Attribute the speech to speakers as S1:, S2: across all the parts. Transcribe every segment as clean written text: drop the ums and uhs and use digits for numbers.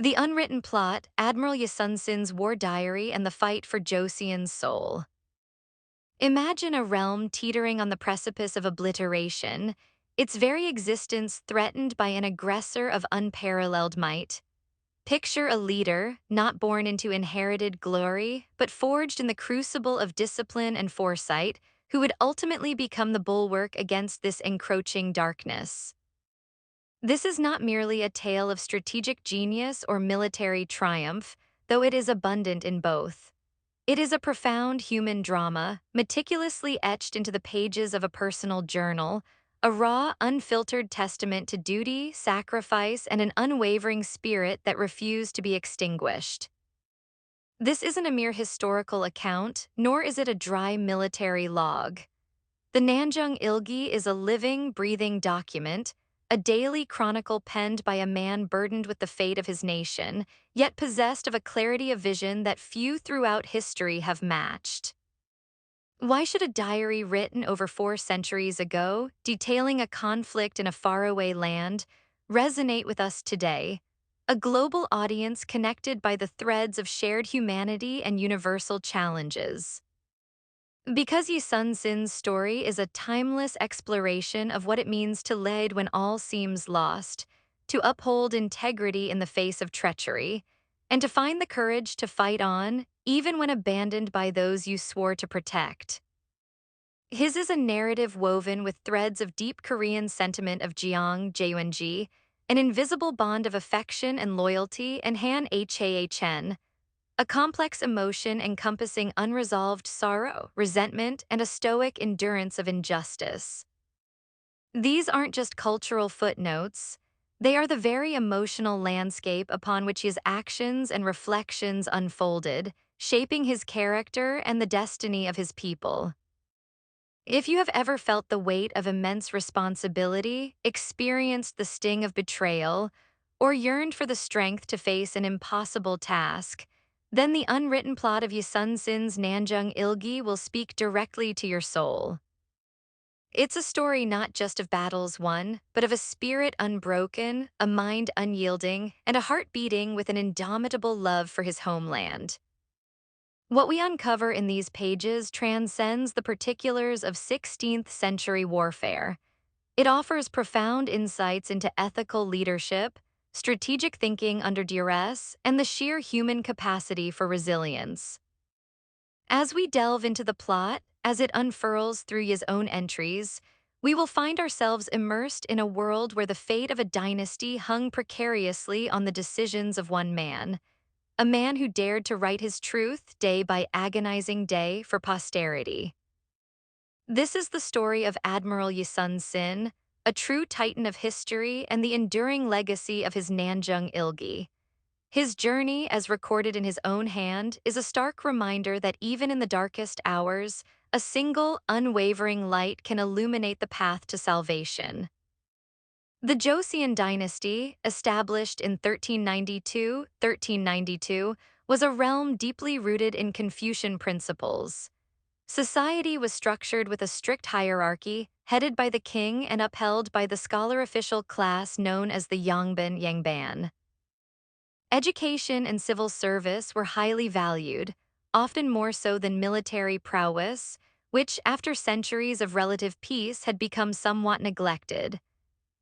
S1: The Unwritten Plot, Admiral Yi Sun-sin's war diary and the fight for Joseon's soul. Imagine a realm teetering on the precipice of obliteration, its very existence threatened by an aggressor of unparalleled might. Picture a leader, not born into inherited glory, but forged in the crucible of discipline and foresight, who would ultimately become the bulwark against this encroaching darkness. This is not merely a tale of strategic genius or military triumph, though it is abundant in both. It is a profound human drama, meticulously etched into the pages of a personal journal, a raw, unfiltered testament to duty, sacrifice, and an unwavering spirit that refused to be extinguished. This isn't a mere historical account, nor is it a dry military log. The Nan-Jung Il-gi is a living, breathing document, a daily chronicle penned by a man burdened with the fate of his nation, yet possessed of a clarity of vision that few throughout history have matched. Why should a diary written over 4 centuries ago, detailing a conflict in a faraway land, resonate with us today? A global audience connected by the threads of shared humanity and universal challenges. Because Yi Sun-sin's story is a timeless exploration of what it means to lead when all seems lost, to uphold integrity in the face of treachery, and to find the courage to fight on, even when abandoned by those you swore to protect. His is a narrative woven with threads of deep Korean sentiment of Jeong, an invisible bond of affection and loyalty, and Han, a complex emotion encompassing unresolved sorrow, resentment, and a stoic endurance of injustice. These aren't just cultural footnotes, they are the very emotional landscape upon which his actions and reflections unfolded, shaping his character and the destiny of his people. If you have ever felt the weight of immense responsibility, experienced the sting of betrayal, or yearned for the strength to face an impossible task, then the unwritten plot of Yi Sun-sin's Nan-Jung Il-gi will speak directly to your soul. It's a story not just of battles won, but of a spirit unbroken, a mind unyielding, and a heart beating with an indomitable love for his homeland. What we uncover in these pages transcends the particulars of 16th century warfare. It offers profound insights into ethical leadership, strategic thinking under duress, and the sheer human capacity for resilience. As we delve into the plot, as it unfurls through his own entries, we will find ourselves immersed in a world where the fate of a dynasty hung precariously on the decisions of one man, a man who dared to write his truth day by agonizing day for posterity. This is the story of Admiral Yi Sun-sin, a true titan of history and the enduring legacy of his Nan-Jung Il-gi. His journey, as recorded in his own hand, is a stark reminder that even in the darkest hours, a single, unwavering light can illuminate the path to salvation. The Joseon dynasty, established in 1392, was a realm deeply rooted in Confucian principles. Society was structured with a strict hierarchy, headed by the king and upheld by the scholar-official class known as the Yangban. Education and civil service were highly valued, often more so than military prowess, which, after centuries of relative peace, had become somewhat neglected.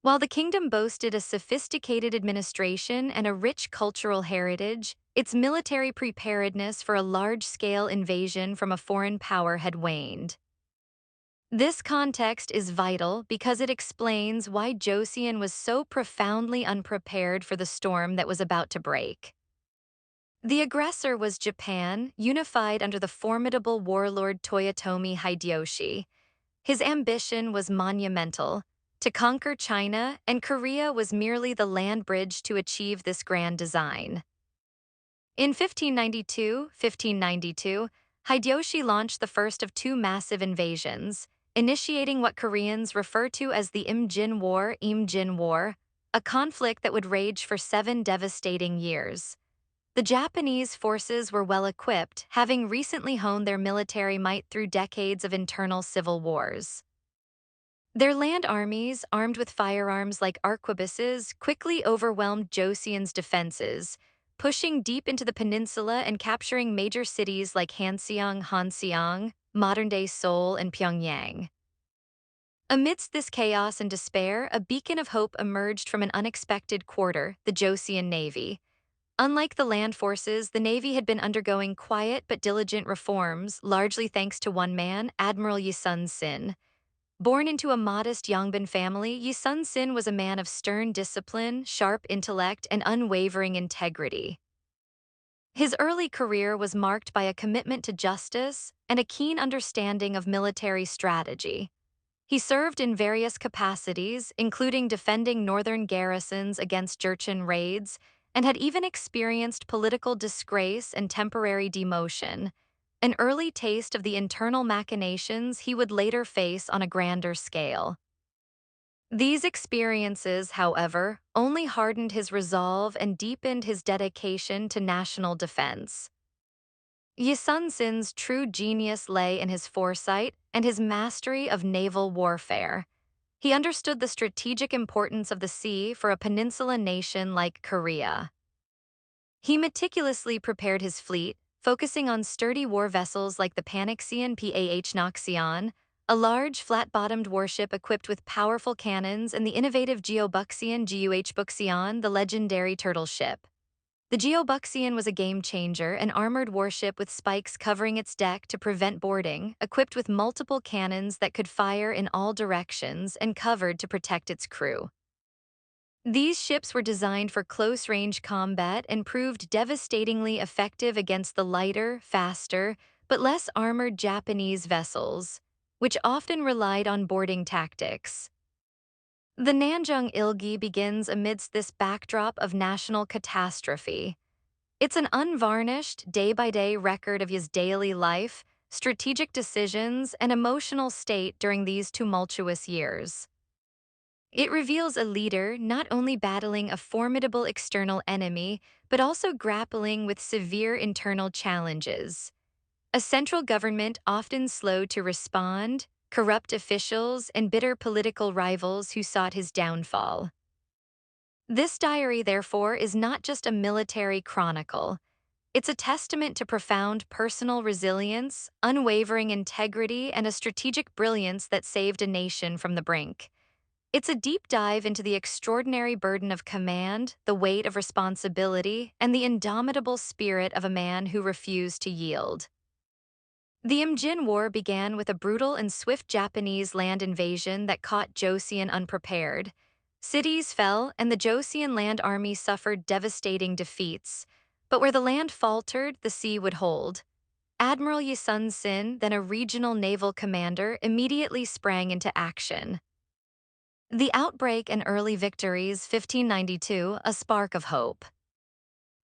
S1: While the kingdom boasted a sophisticated administration and a rich cultural heritage, its military preparedness for a large-scale invasion from a foreign power had waned. This context is vital because it explains why Joseon was so profoundly unprepared for the storm that was about to break. The aggressor was Japan, unified under the formidable warlord Toyotomi Hideyoshi. His ambition was monumental, to conquer China, and Korea was merely the land bridge to achieve this grand design. In 1592, Hideyoshi launched the first of 2 massive invasions, initiating what Koreans refer to as the Imjin War, a conflict that would rage for 7 devastating years. The Japanese forces were well equipped, having recently honed their military might through decades of internal civil wars. Their land armies, armed with firearms like arquebuses, quickly overwhelmed Joseon's defenses, pushing deep into the peninsula and capturing major cities like Hanseong, modern-day Seoul, and Pyongyang. Amidst this chaos and despair, a beacon of hope emerged from an unexpected quarter, the Joseon Navy. Unlike the land forces, the Navy had been undergoing quiet but diligent reforms, largely thanks to one man, Admiral Yi Sun-sin. Born into a modest Yongbin family, Yi Sun-sin was a man of stern discipline, sharp intellect, and unwavering integrity. His early career was marked by a commitment to justice and a keen understanding of military strategy. He served in various capacities, including defending northern garrisons against Jurchen raids, and had even experienced political disgrace and temporary demotion, an early taste of the internal machinations he would later face on a grander scale. These experiences, however, only hardened his resolve and deepened his dedication to national defense. Yi Sun-sin's true genius lay in his foresight and his mastery of naval warfare. He understood the strategic importance of the sea for a peninsula nation like Korea. He meticulously prepared his fleet, focusing on sturdy war vessels like the Panaxian Pah-Noxion, a large, flat-bottomed warship equipped with powerful cannons, and the innovative Geobuxian Guh-Buxian, the legendary turtle ship. The Geobuxian was a game-changer, an armored warship with spikes covering its deck to prevent boarding, equipped with multiple cannons that could fire in all directions and covered to protect its crew. These ships were designed for close-range combat and proved devastatingly effective against the lighter, faster, but less armored Japanese vessels, which often relied on boarding tactics. The Nan-Jung Il-gi begins amidst this backdrop of national catastrophe. It's an unvarnished, day-by-day record of his daily life, strategic decisions, and emotional state during these tumultuous years. It reveals a leader not only battling a formidable external enemy, but also grappling with severe internal challenges. A central government often slow to respond, corrupt officials, and bitter political rivals who sought his downfall. This diary, therefore, is not just a military chronicle. It's a testament to profound personal resilience, unwavering integrity, and a strategic brilliance that saved a nation from the brink. It's a deep dive into the extraordinary burden of command, the weight of responsibility, and the indomitable spirit of a man who refused to yield. The Imjin War began with a brutal and swift Japanese land invasion that caught Joseon unprepared. Cities fell, and the Joseon land army suffered devastating defeats. But where the land faltered, the sea would hold. Admiral Yi Sun-sin, then a regional naval commander, immediately sprang into action. The outbreak and early victories, 1592, a spark of hope.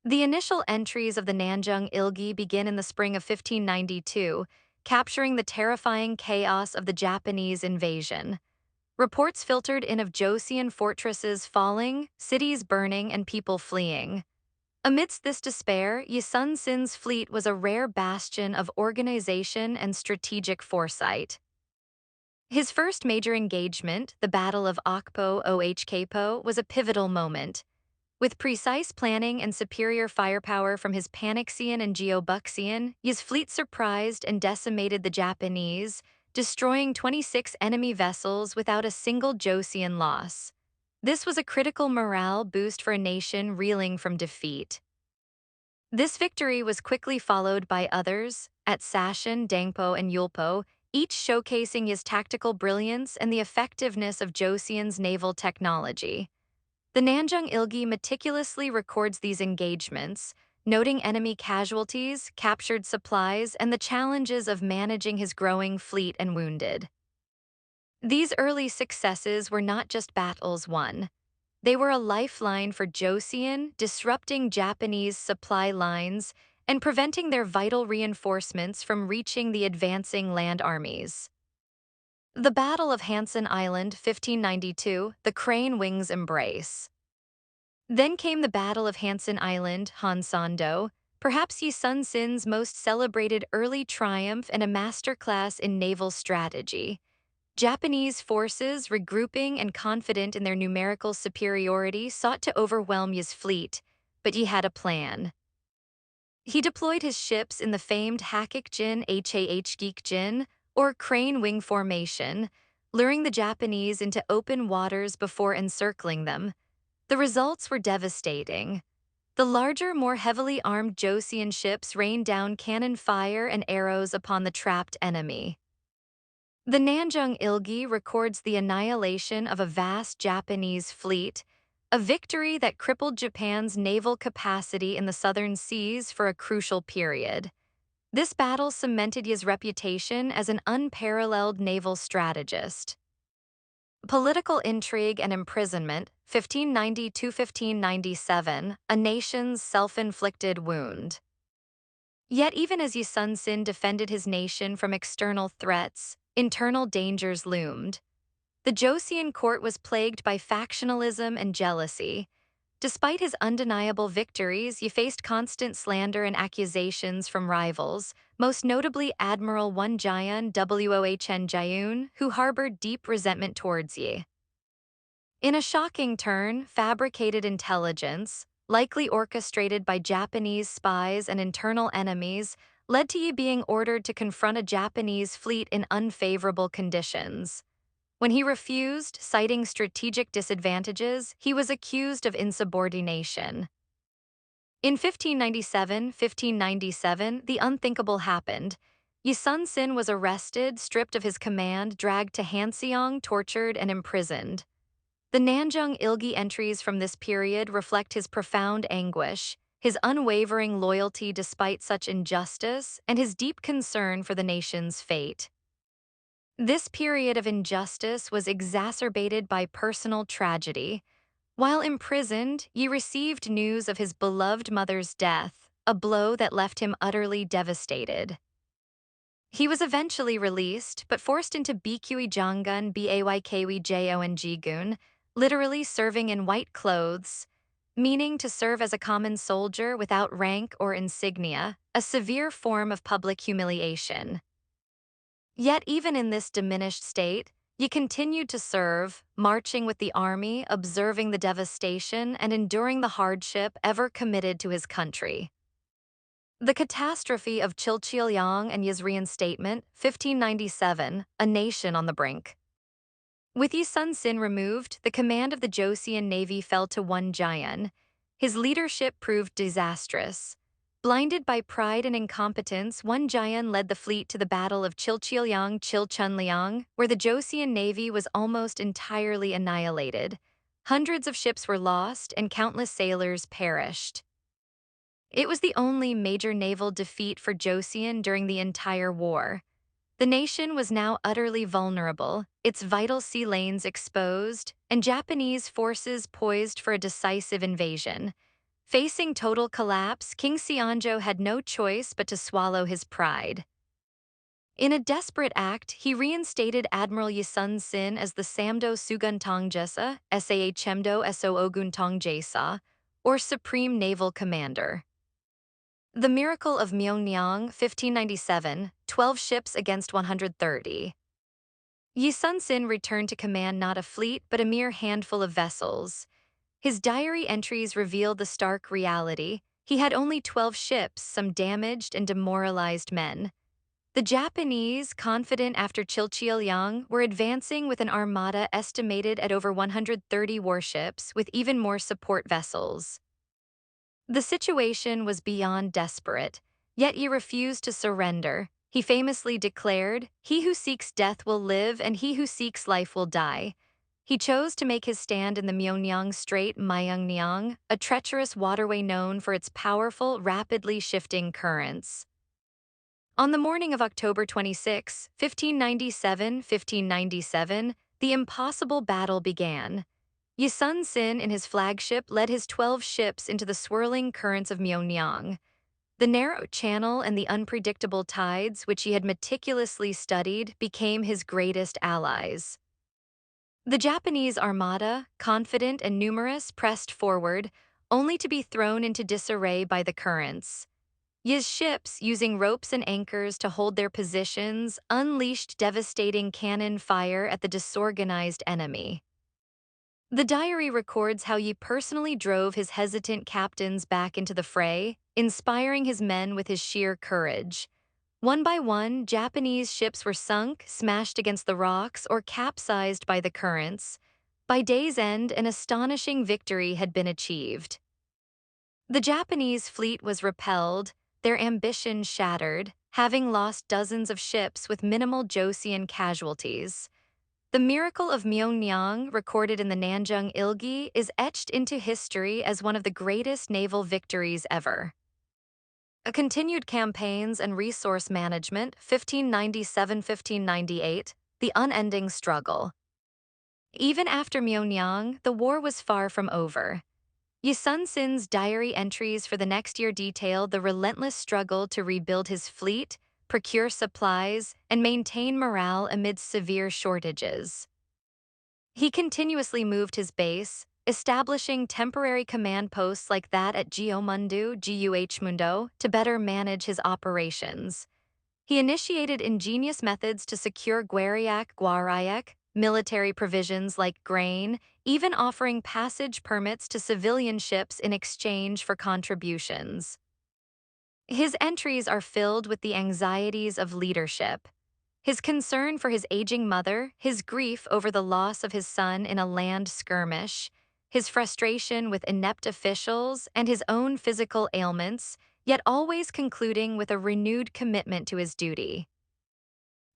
S1: The initial entries of the Nan-Jung Il-gi begin in the spring of 1592, capturing the terrifying chaos of the Japanese invasion. Reports filtered in of Joseon fortresses falling, cities burning, and people fleeing. Amidst this despair, Yi Sun-sin's fleet was a rare bastion of organization and strategic foresight. His first major engagement, the Battle of Okpo-Ohkpo, was a pivotal moment. With precise planning and superior firepower from his Panaxian and Geobuxian, Yi's fleet surprised and decimated the Japanese, destroying 26 enemy vessels without a single Joseon loss. This was a critical morale boost for a nation reeling from defeat. This victory was quickly followed by others, at Sashin, Dangpo, and Yulpo, each showcasing his tactical brilliance and the effectiveness of Joseon's naval technology. The Nan-Jung Il-gi meticulously records these engagements, noting enemy casualties, captured supplies, and the challenges of managing his growing fleet and wounded. These early successes were not just battles won. They were a lifeline for Joseon, disrupting Japanese supply lines and preventing their vital reinforcements from reaching the advancing land armies. The Battle of Hansan Island, 1592, the Crane Wings Embrace. Then came the Battle of Hansan Island, Hansan-do, perhaps Yi Sun-sin's most celebrated early triumph and a masterclass in naval strategy. Japanese forces, regrouping and confident in their numerical superiority, sought to overwhelm Yi's fleet, but Yi had a plan. He deployed his ships in the famed Hakik-jin, or crane wing formation, luring the Japanese into open waters before encircling them. The results were devastating. The larger, more heavily armed Joseon ships rained down cannon fire and arrows upon the trapped enemy. The Nan-Jung Il-gi records the annihilation of a vast Japanese fleet, a victory that crippled Japan's naval capacity in the southern seas for a crucial period. This battle cemented Yi's reputation as an unparalleled naval strategist. Political intrigue and imprisonment, 1590–1597, a nation's self-inflicted wound. Yet even as Yi Sun-sin defended his nation from external threats, internal dangers loomed. The Joseon court was plagued by factionalism and jealousy. Despite his undeniable victories, Yi faced constant slander and accusations from rivals, most notably Admiral Wohn, who harbored deep resentment towards Yi. In a shocking turn, fabricated intelligence, likely orchestrated by Japanese spies and internal enemies, led to Yi being ordered to confront a Japanese fleet in unfavorable conditions. When he refused, citing strategic disadvantages, he was accused of insubordination. In 1597, the unthinkable happened. Yi Sun-sin was arrested, stripped of his command, dragged to Hansan, tortured, and imprisoned. The Nan-Jung Il-gi entries from this period reflect his profound anguish, his unwavering loyalty despite such injustice, and his deep concern for the nation's fate. This period of injustice was exacerbated by personal tragedy. While imprisoned, Yi received news of his beloved mother's death, a blow that left him utterly devastated. He was eventually released, but forced into Joong, literally serving in white clothes, meaning to serve as a common soldier without rank or insignia, a severe form of public humiliation. Yet even in this diminished state, Yi continued to serve, marching with the army, observing the devastation, and enduring the hardship, ever committed to his country. The Catastrophe of Chilchil-Yong and Yi's reinstatement, 1597, a nation on the brink. With Yi Sun-sin removed, the command of the Joseon Navy fell to Won-jayan. His leadership proved disastrous. Blinded by pride and incompetence, Won-jayan led the fleet to the Battle of Chilchil-Yong, where the Joseon Navy was almost entirely annihilated. Hundreds of ships were lost and countless sailors perished. It was the only major naval defeat for Joseon during the entire war. The nation was now utterly vulnerable, its vital sea lanes exposed, and Japanese forces poised for a decisive invasion. Facing total collapse, King Seonjo had no choice but to swallow his pride. In a desperate act, he reinstated Admiral Yi Sun-sin as the Samdo Suguntongjesa, Saa Chemdo So Oguntongjesa, or Supreme Naval Commander. The Miracle of Myeong-Nyang, 1597, 12 ships against 130. Yi Sun-sin returned to command not a fleet but a mere handful of vessels. His diary entries revealed the stark reality. He had only 12 ships, some damaged and demoralized men. The Japanese, confident after Chilchil-Yong, were advancing with an armada estimated at over 130 warships, with even more support vessels. The situation was beyond desperate, yet Yi refused to surrender. He famously declared, "He who seeks death will live, and he who seeks life will die." He chose to make his stand in the Myeong-Nyang Strait, Myeong-Nyang, a treacherous waterway known for its powerful, rapidly shifting currents. On the morning of October 26, 1597, the impossible battle began. Yi Sun-sin in his flagship led his 12 ships into the swirling currents of Myeong-Nyang. The narrow channel and the unpredictable tides, which he had meticulously studied, became his greatest allies. The Japanese armada, confident and numerous, pressed forward, only to be thrown into disarray by the currents. Yi's ships, using ropes and anchors to hold their positions, unleashed devastating cannon fire at the disorganized enemy. The diary records how Yi personally drove his hesitant captains back into the fray, inspiring his men with his sheer courage. One by one, Japanese ships were sunk, smashed against the rocks, or capsized by the currents. By day's end, an astonishing victory had been achieved. The Japanese fleet was repelled, their ambition shattered, having lost dozens of ships with minimal Joseon casualties. The miracle of Myeong-Nyang, recorded in the Nan-Jung Il-gi, is etched into history as one of the greatest naval victories ever. A continued campaigns and resource management, 1597–1598, the unending struggle. Even after Myeong-Nyang, the war was far from over. Yi Sun-sin's diary entries for the next year detailed the relentless struggle to rebuild his fleet, procure supplies, and maintain morale amidst severe shortages. He continuously moved his base, establishing temporary command posts like that at Guh to better manage his operations. He initiated ingenious methods to secure Gwariak, military provisions like grain, even offering passage permits to civilian ships in exchange for contributions. His entries are filled with the anxieties of leadership. His concern for his aging mother, his grief over the loss of his son in a land skirmish, his frustration with inept officials, and his own physical ailments, yet always concluding with a renewed commitment to his duty.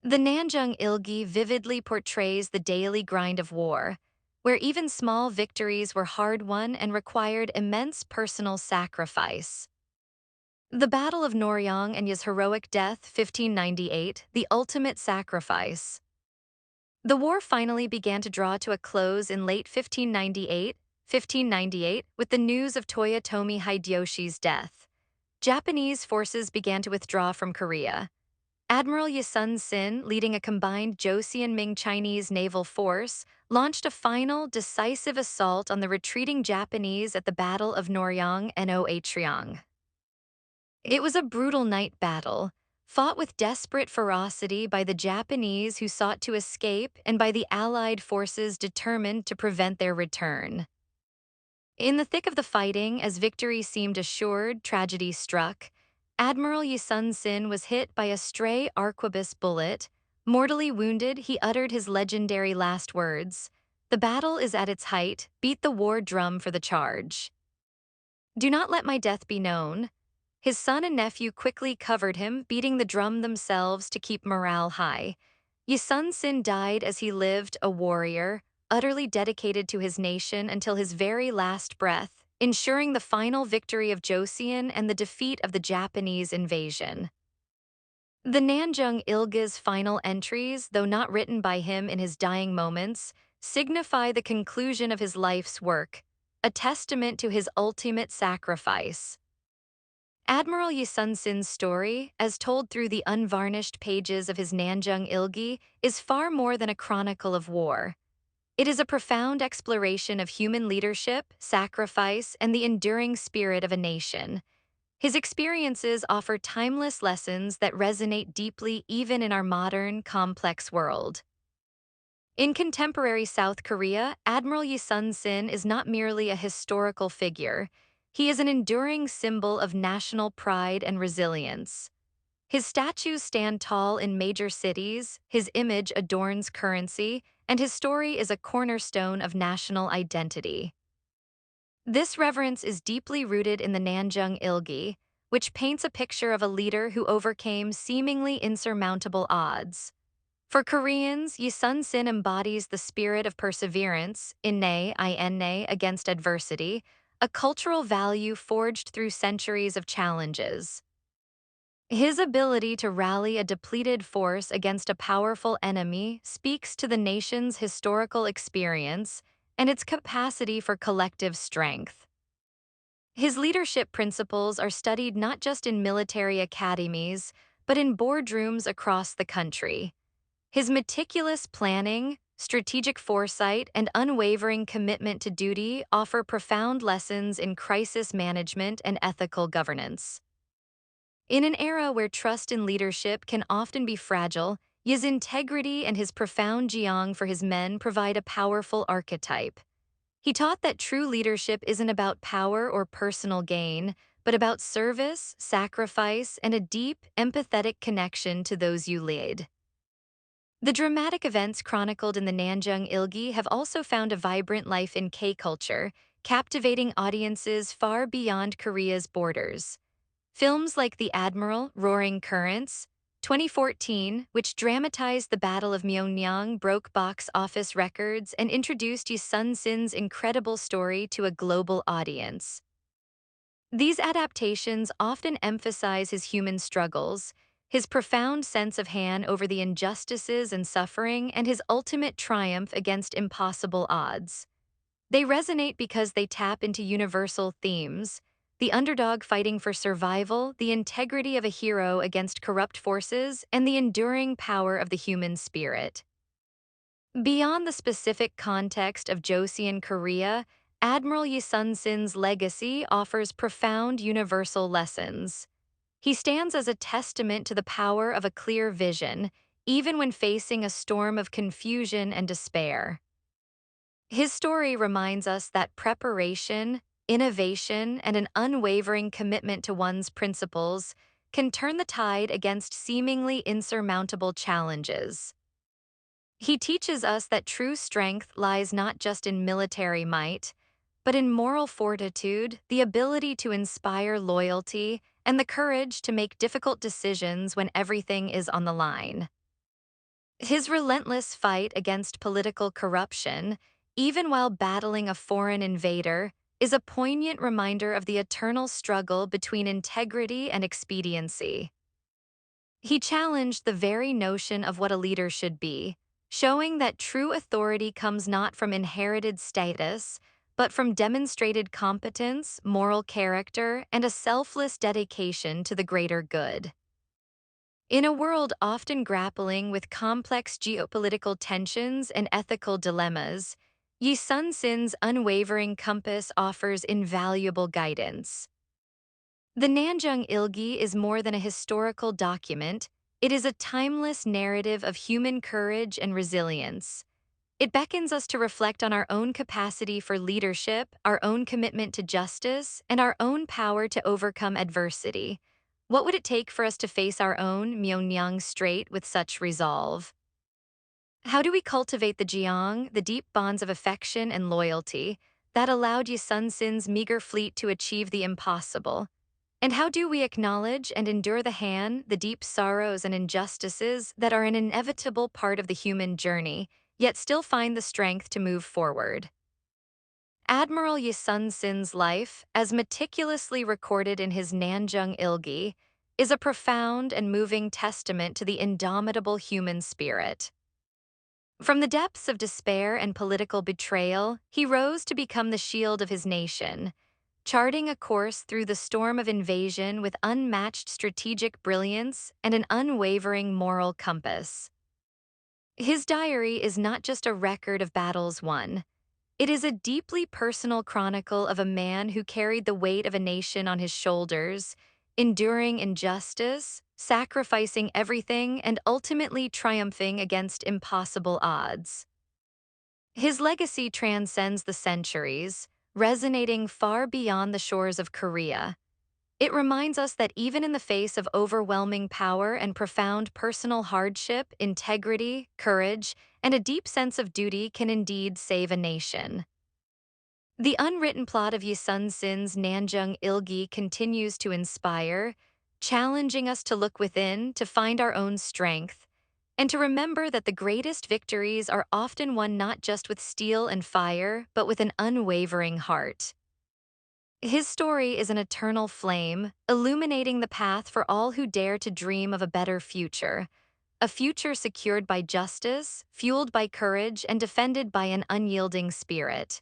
S1: The Nan-Jung Il-gi vividly portrays the daily grind of war, where even small victories were hard-won and required immense personal sacrifice. The Battle of Noryang and Yi's heroic death, 1598, the ultimate sacrifice. The war finally began to draw to a close in late 1598, with the news of Toyotomi Hideyoshi's death. Japanese forces began to withdraw from Korea. Admiral Yi Sun-sin, leading a combined Joseon-Ming Chinese naval force, launched a final, decisive assault on the retreating Japanese at the Battle of Noryang Noryang. It was a brutal night battle, fought with desperate ferocity by the Japanese who sought to escape and by the Allied forces determined to prevent their return. In the thick of the fighting, as victory seemed assured, tragedy struck. Admiral Yi Sun-sin was hit by a stray arquebus bullet. Mortally wounded, he uttered his legendary last words, "The battle is at its height, beat the war drum for the charge. Do not let my death be known." His son and nephew quickly covered him, beating the drum themselves to keep morale high. Yi Sun-sin died as he lived, a warrior, utterly dedicated to his nation until his very last breath, ensuring the final victory of Joseon and the defeat of the Japanese invasion. The Nan-Jung Il-gi's final entries, though not written by him in his dying moments, signify the conclusion of his life's work, a testament to his ultimate sacrifice. Admiral Yi Sun-sin's story, as told through the unvarnished pages of his Nan-Jung Il-gi, is far more than a chronicle of war. It is a profound exploration of human leadership, sacrifice, and the enduring spirit of a nation. His experiences offer timeless lessons that resonate deeply even in our modern, complex world. In contemporary South Korea, Admiral Yi Sun-sin is not merely a historical figure. He is an enduring symbol of national pride and resilience. His statues stand tall in major cities, his image adorns currency, and his story is a cornerstone of national identity. This reverence is deeply rooted in the Nan-Jung Il-gi, which paints a picture of a leader who overcame seemingly insurmountable odds. For Koreans, Yi Sun-sin embodies the spirit of perseverance, against adversity, a cultural value forged through centuries of challenges. His ability to rally a depleted force against a powerful enemy speaks to the nation's historical experience and its capacity for collective strength. His leadership principles are studied not just in military academies, but in boardrooms across the country. His meticulous planning, strategic foresight, and unwavering commitment to duty offer profound lessons in crisis management and ethical governance. In an era where trust in leadership can often be fragile, Yi's integrity and his profound Jeong for his men provide a powerful archetype. He taught that true leadership isn't about power or personal gain, but about service, sacrifice, and a deep, empathetic connection to those you lead. The dramatic events chronicled in the Nan-Jung Il-gi have also found a vibrant life in K-culture, captivating audiences far beyond Korea's borders. Films like The Admiral, Roaring Currents, 2014, which dramatized the Battle of Myeong-Nyang, broke box office records and introduced Yi Sun-sin's incredible story to a global audience. These adaptations often emphasize his human struggles, his profound sense of Han over the injustices and suffering, and his ultimate triumph against impossible odds. They resonate because they tap into universal themes: the underdog fighting for survival, the integrity of a hero against corrupt forces, and the enduring power of the human spirit. Beyond the specific context of Joseon Korea, Admiral Yi Sun-sin's legacy offers profound universal lessons. He stands as a testament to the power of a clear vision, even when facing a storm of confusion and despair. His story reminds us that preparation, innovation, and an unwavering commitment to one's principles can turn the tide against seemingly insurmountable challenges. He teaches us that true strength lies not just in military might, but in moral fortitude, the ability to inspire loyalty, and the courage to make difficult decisions when everything is on the line. His relentless fight against political corruption, even while battling a foreign invader, is a poignant reminder of the eternal struggle between integrity and expediency. He challenged the very notion of what a leader should be, showing that true authority comes not from inherited status, but from demonstrated competence, moral character, and a selfless dedication to the greater good. In a world often grappling with complex geopolitical tensions and ethical dilemmas, Yi Sun-sin's unwavering compass offers invaluable guidance. The Nan-Jung Il-gi is more than a historical document, it is a timeless narrative of human courage and resilience. It beckons us to reflect on our own capacity for leadership, our own commitment to justice, and our own power to overcome adversity. What would it take for us to face our own Myeong-Nyang strait with such resolve? How do we cultivate the Jeong, the deep bonds of affection and loyalty, that allowed Yi Sun-sin's meager fleet to achieve the impossible? And how do we acknowledge and endure the Han, the deep sorrows and injustices that are an inevitable part of the human journey, yet still find the strength to move forward? Admiral Yi Sun-sin's life, as meticulously recorded in his Nan-Jung Il-gi, is a profound and moving testament to the indomitable human spirit. From the depths of despair and political betrayal, he rose to become the shield of his nation, charting a course through the storm of invasion with unmatched strategic brilliance and an unwavering moral compass. His diary is not just a record of battles won. It is a deeply personal chronicle of a man who carried the weight of a nation on his shoulders, enduring injustice, sacrificing everything, and ultimately triumphing against impossible odds. His legacy transcends the centuries, resonating far beyond the shores of Korea. It reminds us that even in the face of overwhelming power and profound personal hardship, integrity, courage, and a deep sense of duty can indeed save a nation. The unwritten plot of Yi Sun-sin's Nan-Jung Il-gi continues to inspire, challenging us to look within to find our own strength, and to remember that the greatest victories are often won not just with steel and fire, but with an unwavering heart. His story is an eternal flame, illuminating the path for all who dare to dream of a better future, a future secured by justice, fueled by courage, and defended by an unyielding spirit.